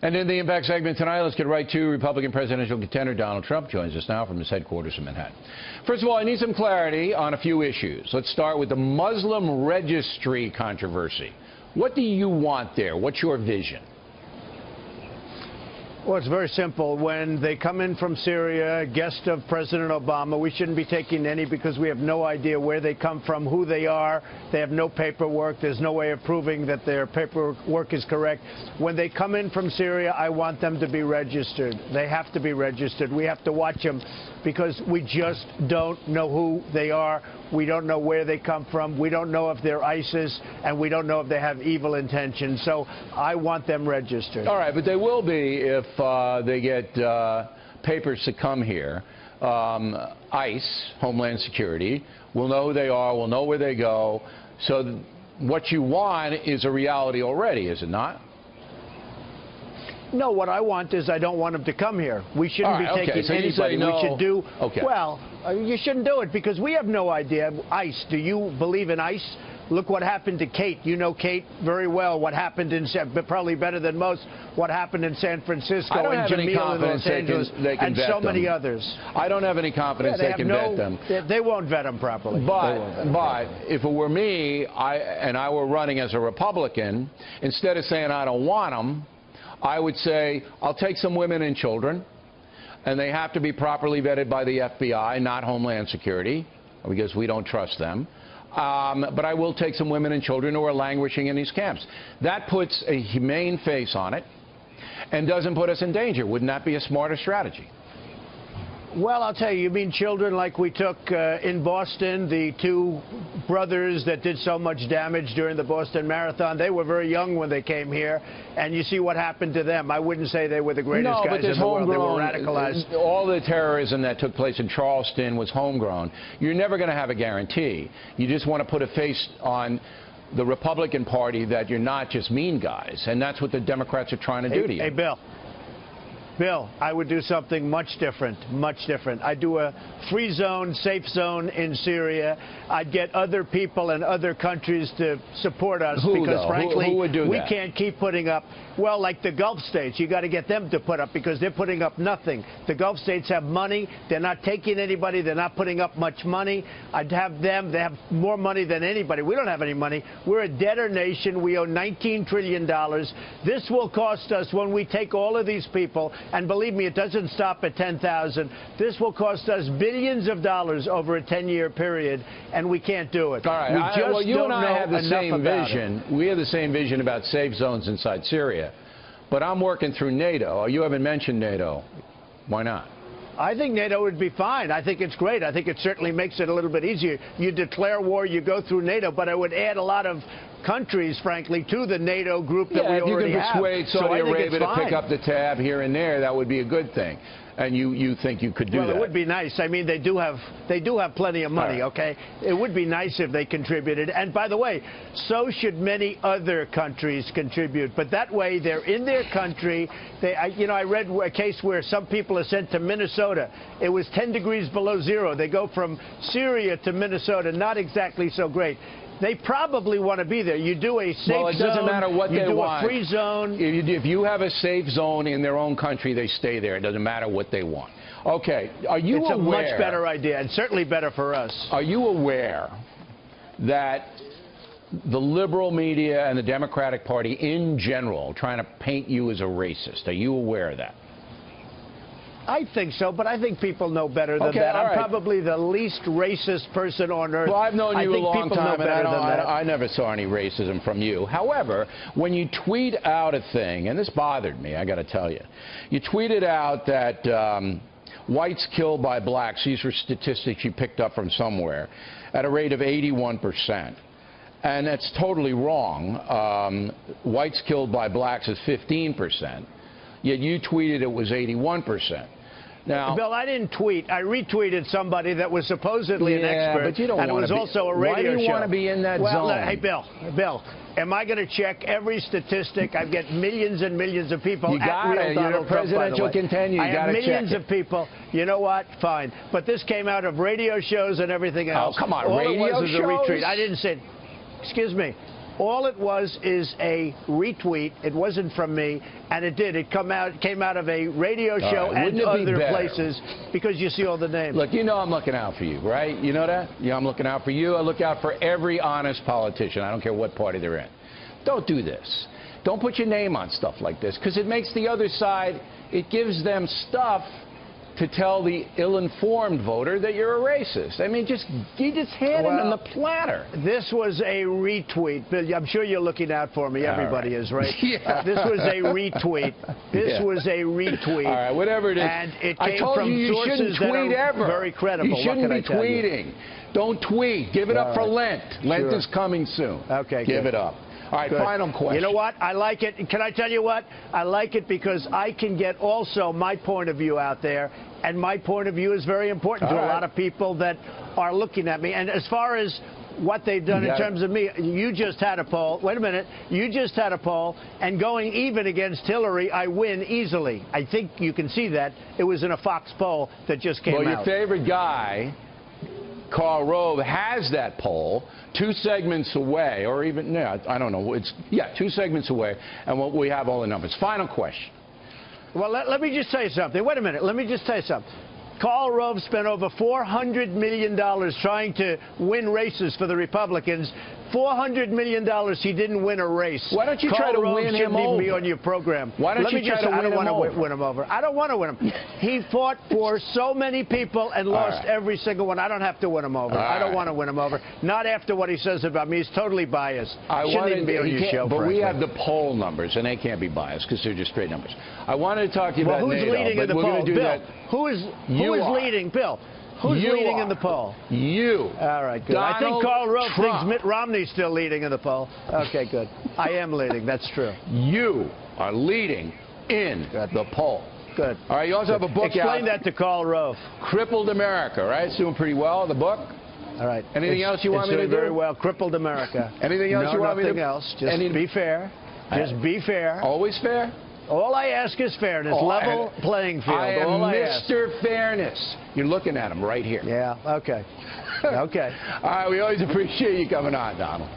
And in the Impact segment tonight, let's get right to Republican presidential contender Donald Trump joins us now from his headquarters in Manhattan. First of all, I need some clarity on a few issues. Let's start with the Muslim registry controversy. What do you want there? What's your vision? Well, it's very simple. When they come in from Syria, guest of President Obama, we shouldn't be taking any because we have no idea where they come from, who they are. They have no paperwork. There's no way of proving that their paperwork is correct. When they come in from Syria, I want them to be registered. They have to be registered. We have to watch them because we just don't know who they are. We don't know where they come from. We don't know if they're ISIS, and we don't know if they have evil intentions. So I want them registered. All right, but they will be if they get papers to come here. ICE, Homeland Security, will know who they are, will know where they go. So what you want is a reality already, is it not? No, what I want is I don't want them to come here. We shouldn't be taking anybody. No. We should do, okay. Well, you shouldn't do it because we have no idea. ICE, do you believe in ICE? Look what happened to Kate. You know Kate very well. What happened in, probably better than most, what happened in San Francisco and Jamil in Los Angeles and so many others. I don't have any confidence they can vet them. They won't vet them properly. But if it were me and I were running as a Republican, instead of saying I don't want them, I would say I'll take some women and children, and they have to be properly vetted by the FBI, not Homeland Security, because we don't trust them. But I will take some women and children who are languishing in these camps. That puts a humane face on it and doesn't put us in danger. Wouldn't that be a smarter strategy? Well, I'll tell you, you mean children like we took in Boston, the two brothers that did so much damage during the Boston Marathon. They were very young when they came here, and you see what happened to them. I wouldn't say they were the greatest guys in the world. They were radicalized. All the terrorism that took place in Charleston was homegrown. You're never going to have a guarantee. You just want to put a face on the Republican Party that you're not just mean guys, and that's what the Democrats are trying to do to you. Hey, Bill, I would do something much different, much different. I'd do a free zone, safe zone in Syria. I'd get other people and other countries to support us because, frankly, who would do we that? Can't keep putting up, well, like the Gulf states. You got to get them to put up because they're putting up nothing. The Gulf states have money. They're not taking anybody. They're not putting up much money. I'd have them. They have more money than anybody. We don't have any money. We're a debtor nation. We owe $19 trillion. This will cost us when we take all of these people. And believe me, it doesn't stop at 10,000. This will cost us billions of dollars over a 10-year period, and we can't do it. All right. Well, you and I have the same vision. We have the same vision about safe zones inside Syria. But I'm working through NATO. You haven't mentioned NATO. Why not? I think NATO would be fine. I think it's great. I think it certainly makes it a little bit easier. You declare war, you go through NATO, but I would add a lot of countries, frankly, to the NATO group that we already have. If you can persuade Saudi Arabia to pick up the tab here and there, that would be a good thing. And you think you could do that? Well, it would be nice. I mean, they do have plenty of money, okay? It would be nice if they contributed. And by the way, so should many other countries contribute. But that way, they're in their country. I read a case where some people are sent to Minnesota. It was 10 degrees below zero. They go from Syria to Minnesota. Not exactly so great. They probably want to be there. You do a safe zone. Well, it doesn't matter what they want. You do a free zone. If you have a safe zone in their own country, they stay there. It doesn't matter what they want. Okay. Are you aware? It's a much better idea, and certainly better for us. Are you aware that the liberal media and the Democratic Party in general are trying to paint you as a racist? Are you aware of that? I think so, but I think people know better than that. I'm probably the least racist person on earth. Well, I've known you a long time, and I never saw any racism from you. However, when you tweet out a thing, and this bothered me, I got to tell you, you tweeted out that whites killed by blacks, these were statistics you picked up from somewhere, at a rate of 81%. And that's totally wrong. Whites killed by blacks is 15%. Yet you tweeted it was 81%. Now, Bill, I didn't tweet. I retweeted somebody that was supposedly an expert, but you don't and it was also a radio show. Why do you want to be in that zone? Hey, Bill, am I going to check every statistic? I've got millions and millions of people. You got it. You're a presidential contender. You got to check it. I have millions of people. You know what? Fine. But this came out of radio shows and everything else. Oh, come on, All radio it was shows? A retweet. I didn't say. Excuse me. All it was is a retweet. It wasn't from me, and it did. It came out of a radio show and other places because you see all the names. Look, you know I'm looking out for you, right? You know that? Yeah, I'm looking out for you. I look out for every honest politician. I don't care what party they're in. Don't do this. Don't put your name on stuff like this, because it makes the other side, it gives them stuff to tell the ill-informed voter that you're a racist. I mean, you just hand them the platter. This was a retweet. Bill, I'm sure you're looking out for me. Everybody is, right? Yeah. This was a retweet. This was a retweet. All right, whatever it is. And it I came told from you sources shouldn't tweet that are ever. Very credible. You shouldn't be tweeting. Don't tweet. Give it up for Lent. Lent is coming soon. Okay, Give it up. All right, final question. You know what? I like it. Can I tell you what? I like it because I can get also my point of view out there, and my point of view is very important to a lot of people that are looking at me. And as far as what they've done in terms of me, you just had a poll. Wait a minute. You just had a poll, and going even against Hillary, I win easily. I think you can see that. It was in a Fox poll that just came out. Well, your favorite guy, Karl Rove, has that poll 2 segments away, or even, I don't know, 2 segments away, and we have all the numbers. Final question. Well, let me just tell you something. Wait a minute. Let me just tell you something. Karl Rove spent over $400 million trying to win races for the Republicans. $400 million, he didn't win a race. Why don't you try to win him over? Karl Rove shouldn't even be on your program. Why don't you try to win him over? I don't want to win him over. I don't want to win him. He fought for so many people and lost every single one. I don't have to win him over. I don't want to win him over. Not after what he says about me. He's totally biased. Shouldn't even be on your show. But we have the poll numbers, and they can't be biased because they're just straight numbers. I wanted to talk to you about NATO. Who's leading in the poll? Bill, who is leading? Bill. Who's leading in the poll? You. All right, good. I think Karl Rove thinks Mitt Romney's still leading in the poll. Okay, good. I am leading. That's true. You are leading in the poll. Good. All right, you also have a book Explain that to Karl Rove. Crippled America, right? It's doing pretty well, the book. All right. Anything else you want me to do? Very well. Crippled America. Anything else you want me to do? Nothing else. Just be fair. Just be fair. Always fair? All I ask is fairness, level playing field. I am Mr. Fairness. You're looking at him right here. Yeah, okay. Okay. All right, we always appreciate you coming on, Donald.